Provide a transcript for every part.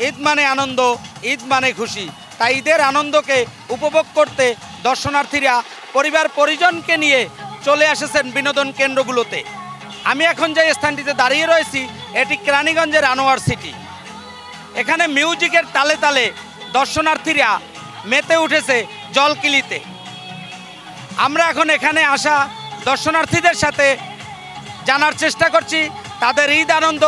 ঈদ মানে আনন্দ, ঈদ মানে খুশি। তাই ঈদের আনন্দকে উপভোগ করতে দর্শনার্থীরা পরিবার পরিজনকে নিয়ে চলে এসেছেন বিনোদন কেন্দ্রগুলোতে। আমি এখন যে স্থানটিতে দাঁড়িয়ে রয়েছি এটি কেরানীগঞ্জের আনোয়ার সিটি। এখানে মিউজিকের তালে তালে দর্শনার্থীরা মেতে উঠেছে জলকিলিতে। আমরা এখন এখানে আসা দর্শনার্থীদের সাথে জানার চেষ্টা করছি তাদের ঈদ আনন্দ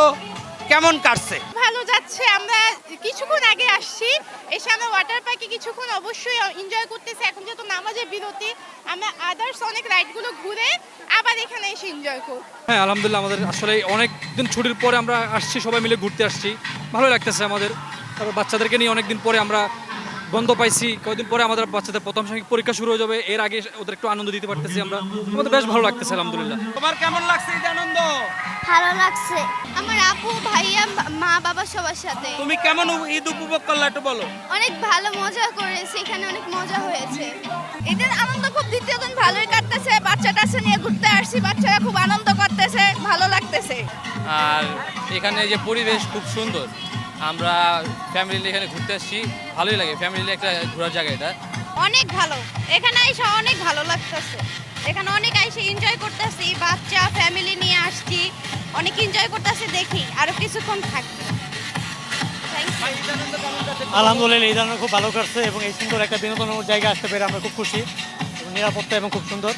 কেমন কাটছে। ভালো যাচ্ছে। আমরা কিছুক্ষণ আগে আসছি, এসে আমরা ওয়াটার পার্কে কিছুক্ষণ অবশ্যই এনজয় করতেছি। এখন যেহেতু নামাজের বিরতি, আমরা আদার্স অনেক রাইডগুলো ঘুরে আবার এখানে এসে এনজয় করব। হ্যাঁ, আলহামদুলিল্লাহ, আমাদের আসলে অনেক দিন ছুটির পরে আমরা আসছি, সবাই মিলে ঘুরতে আসছি, ভালো লাগতেছে আমাদের। তারপর বাচ্চাদেরকে নিয়ে অনেকদিন পরে আমরা বন্ধ পাইছি, কয়েকদিন পরে আমাদের বাচ্চাদের প্রথম সাময়িক পরীক্ষা শুরু হয়ে যাবে, এর আগে ওদের একটু আনন্দ দিতে পারতেছি আমরা, আমাদের বেশ ভালো লাগতেছে আলহামদুলিল্লাহ। তোমার কেমন লাগছে ঈদ আনন্দ? ভালো লাগছে আমার আপু, ভাইয়া, মা, বাবা সবার সাথে। তুমি কেমন ঈদ উপভোগ করলে একটু বলো। অনেক ভালো মজা করেছি, এখানে অনেক মজা হয়েছে। ঈদের আনন্দ খুব দ্বিতীয় দিন ভালোই কাটতেছে। বাচ্চাটা নিয়ে ঘুরতে আসছি, বাচ্চারা খুব আনন্দ করতেছে, ভালো লাগতেছে। আর এখানে যে পরিবেশ খুব সুন্দর, আমরা ফ্যামিলি এখানে ঘুরতে আসছি, ভালোই লাগে। ফ্যামিলি একটা ঘোরার জায়গা এটা। অনেক ভালো, এখানে এসে অনেক ভালো লাগতেছে। এখানে অনেক এসে এনজয় করতেছি, বাচ্চা ফ্যামিলি নিয়ে আসছি, অনেক এনজয় করতেছি। দেখি আরো কিছুক্ষণ থাকবে। আলহামদুলিল্লাহ, ঈদ আনন্দ খুব ভালো কাটছে এবং এই সুন্দর একটা বিনোদনের জায়গা আসতে পেরে আমরা খুব খুশি এবং নিরাপত্তা এবং খুব সুন্দর।